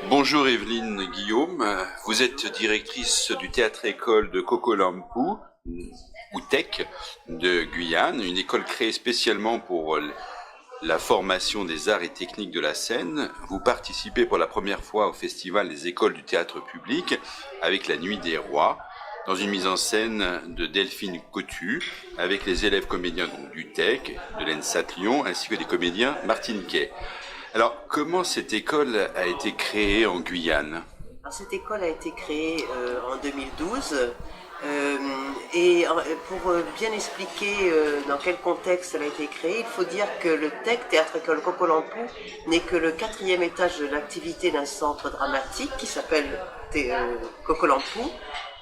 Bonjour Evelyne Guillaume, vous êtes directrice du théâtre-école de Kokolampou, ou TEC, de Guyane, une école créée spécialement pour la formation des arts et techniques de la scène. Vous participez pour la première fois au festival des écoles du théâtre public avec la Nuit des Rois, dans une mise en scène de Delphine Cotu, avec les élèves comédiens donc, du TEC, de l'ENSAT Lyon, ainsi que des comédiens martiniquais. Alors, comment cette école a été créée en Guyane? Alors, cette école a été créée en 2012 et pour bien expliquer dans quel contexte elle a été créée, il faut dire que le TEC, Théâtre-École Kokolampou, n'est que le 4e étage de l'activité d'un centre dramatique qui s'appelle Kokolampou.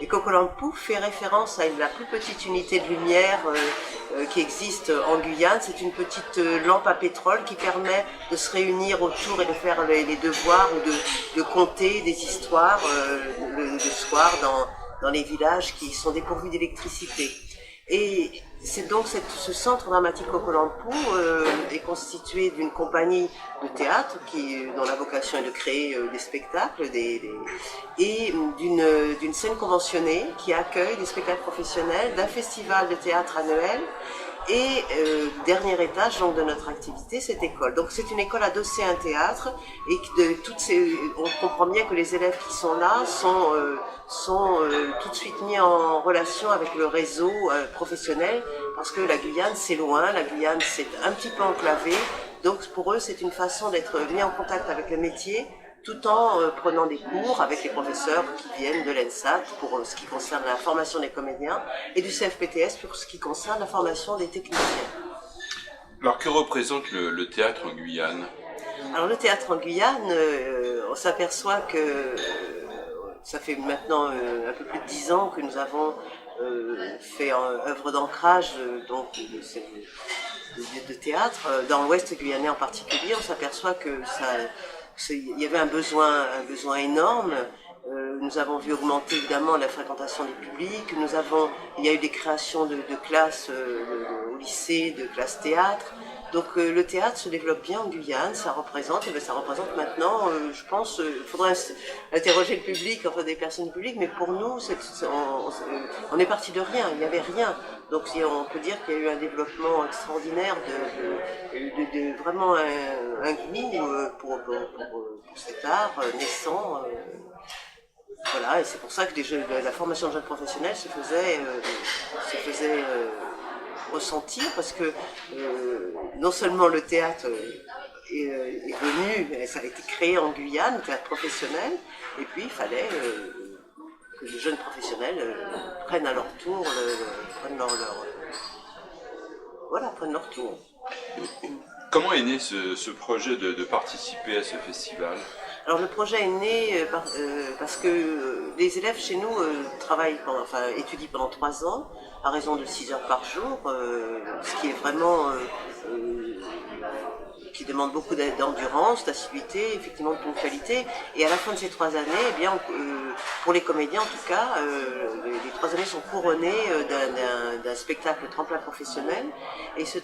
Et Kokolampou fait référence à la plus petite unité de lumière qui existe en Guyane. C'est une petite lampe à pétrole qui permet de se réunir autour et de faire les devoirs ou de conter des histoires le soir dans les villages qui sont dépourvus d'électricité. Et c'est donc ce centre dramatique Kokolampou est constitué d'une compagnie de théâtre dont la vocation est de créer des spectacles et d'une scène conventionnée qui accueille des spectacles professionnels, d'un festival de théâtre annuel et dernier étage donc, de notre activité, cette école. Donc c'est une école adossée à un théâtre et on comprend bien que les élèves qui sont là sont tout de suite mis en relation avec le réseau professionnel parce que la Guyane c'est loin, la Guyane c'est un petit peu enclavé, donc pour eux c'est une façon d'être mis en contact avec le métier tout en prenant des cours avec les professeurs qui viennent de l'ENSAT pour ce qui concerne la formation des comédiens et du CFPTS pour ce qui concerne la formation des techniciens. Alors que représente le théâtre en Guyane? Alors le théâtre en Guyane, on s'aperçoit que ça fait maintenant un peu plus de 10 ans que nous avons fait œuvre d'ancrage de théâtre. Dans l'ouest guyanais en particulier, on s'aperçoit que il y avait un besoin énorme. Nous avons vu augmenter évidemment la fréquentation des publics. Il y a eu des créations de classes au lycée, de classes théâtre. Donc le théâtre se développe bien en Guyane, ça représente maintenant, je pense, il faudrait interroger le public, enfin des personnes publiques, mais pour nous, on est parti de rien, il n'y avait rien. Donc on peut dire qu'il y a eu un développement extraordinaire de vraiment un goût pour cet art naissant. Voilà, et c'est pour ça que la formation de jeunes professionnels se faisait ressentir, parce que non seulement le théâtre est venu, ça a été créé en Guyane, le théâtre professionnel, et puis il fallait que les jeunes professionnels prennent à leur tour, prennent leur tour. Comment est né ce projet de participer à ce festival? Alors le projet est né parce que les élèves chez nous étudient pendant 3 ans à raison de 6 heures par jour, ce qui est vraiment qui demande beaucoup d'endurance, d'assiduité, effectivement de ponctualité. Et à la fin de ces 3 années, eh bien, pour les comédiens en tout cas, les 3 années sont couronnées d'un spectacle tremplin professionnel. Et ce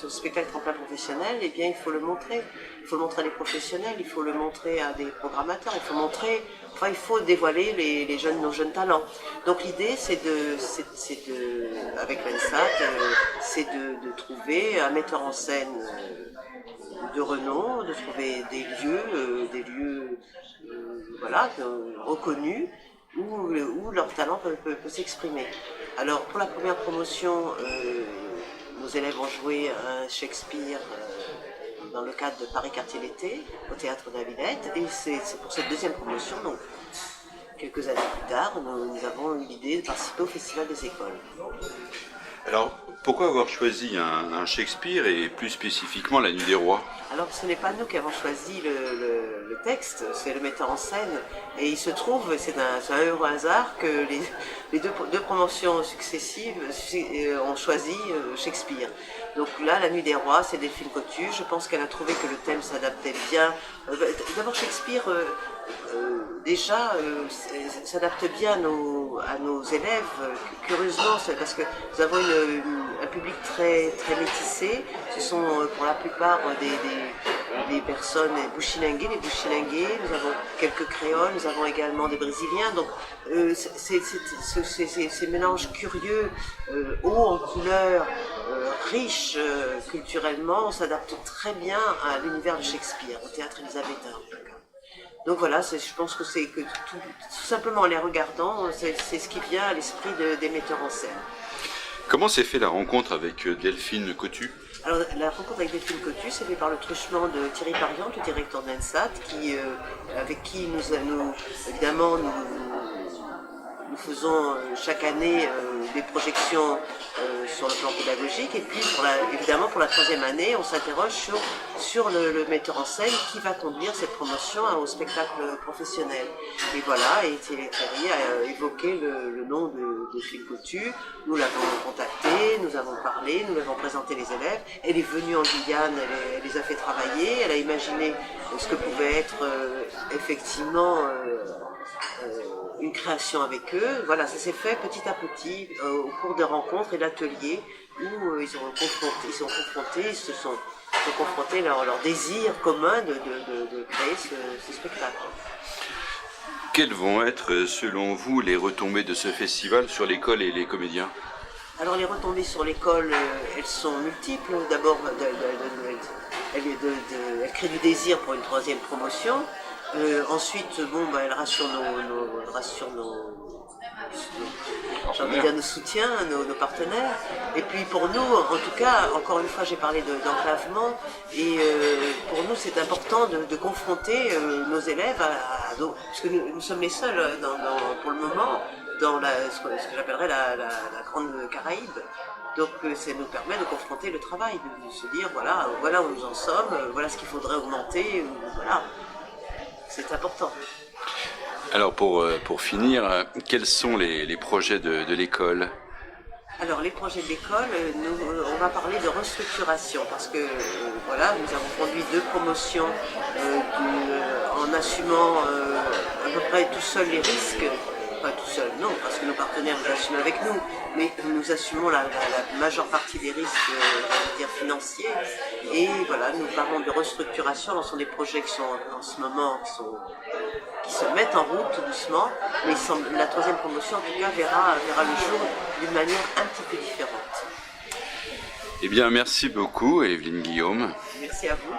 spectacle tremplin professionnel, eh bien, il faut le montrer. Il faut le montrer à des professionnels, il faut le montrer à des programmateurs, il faut dévoiler nos jeunes talents. Donc l'idée, avec l'ENSAT, c'est de trouver un metteur en scène de renom, de trouver des lieux reconnus où leur talent peut s'exprimer. Alors pour la première promotion, nos élèves ont joué un Shakespeare dans le cadre de Paris Quartier l'été, au théâtre de la Villette, et c'est pour cette deuxième promotion, donc quelques années plus tard, nous avons eu l'idée de participer au Festival des écoles. Alors, pourquoi avoir choisi un Shakespeare et plus spécifiquement La Nuit des Rois? Alors, ce n'est pas nous qui avons choisi le texte, c'est le metteur en scène. Et il se trouve, c'est un heureux hasard, que les deux promotions successives ont choisi Shakespeare. Donc là, La Nuit des Rois, c'est Delphine Cotu. Je pense qu'elle a trouvé que le thème s'adaptait bien. D'abord, Shakespeare, déjà, s'adapte bien à nos élèves. Curieusement, c'est parce que nous avons un public très, très métissé. Ce sont pour la plupart les personnes, les Bushinengue, nous avons quelques créoles, nous avons également des brésiliens. Donc ces mélanges curieux, hauts en couleurs, riches culturellement, on s'adapte très bien à l'univers de Shakespeare, au théâtre élisabétain en tout cas. Donc voilà, je pense que c'est que tout simplement en les regardant, c'est ce qui vient à l'esprit des metteurs en scène. Comment s'est fait la rencontre avec Delphine Cotu? Alors, la rencontre avec Delphine Cotu s'est faite par le truchement de Thierry Pariante, le directeur d'ENSAT, avec qui évidemment, nous faisons chaque année des projections sur le plan pédagogique, et puis évidemment pour la 3e année, on s'interroge sur le metteur en scène qui va conduire cette promotion au spectacle professionnel. Et voilà, et Thierry a évoqué le nom de Delphine Cotu. Nous l'avons contactée, nous avons parlé, nous l'avons présenté les élèves. Elle est venue en Guyane, elle les a fait travailler, elle a imaginé ce que pouvait être effectivement une création avec eux. Voilà, ça s'est fait petit à petit au cours de rencontres et d'ateliers où ils se sont confrontés à leur désir commun de créer ce spectacle. Quelles vont être, selon vous, les retombées de ce festival sur l'école et les comédiens? Alors les retombées sur l'école, elles sont multiples. D'abord, elle crée du désir pour une 3e promotion. Ensuite, elle rassure nos soutiens, nos partenaires. Et puis pour nous, en tout cas, encore une fois, j'ai parlé d'enclavement. Et pour nous, c'est important de confronter nos élèves parce que nous sommes les seuls pour le moment dans ce que j'appellerais la grande Caraïbe. Donc ça nous permet de confronter le travail, de se dire voilà où nous en sommes, voilà ce qu'il faudrait augmenter, voilà. C'est important. Alors pour finir, quels sont les projets de l'école? Alors les projets de l'école, on va parler de restructuration parce que nous avons conduit 2 promotions en assumant à peu près tout seul les risques. Pas tout seul, non, parce que nos partenaires nous assument avec nous, mais nous assumons la majeure partie des risques financiers. Et voilà, nous parlons de restructuration. Ce sont des projets qui sont en ce moment qui se mettent en route doucement, mais la 3e promotion en tout cas verra le jour d'une manière un petit peu différente. Eh bien, merci beaucoup, Evelyne Guillaume. Merci à vous.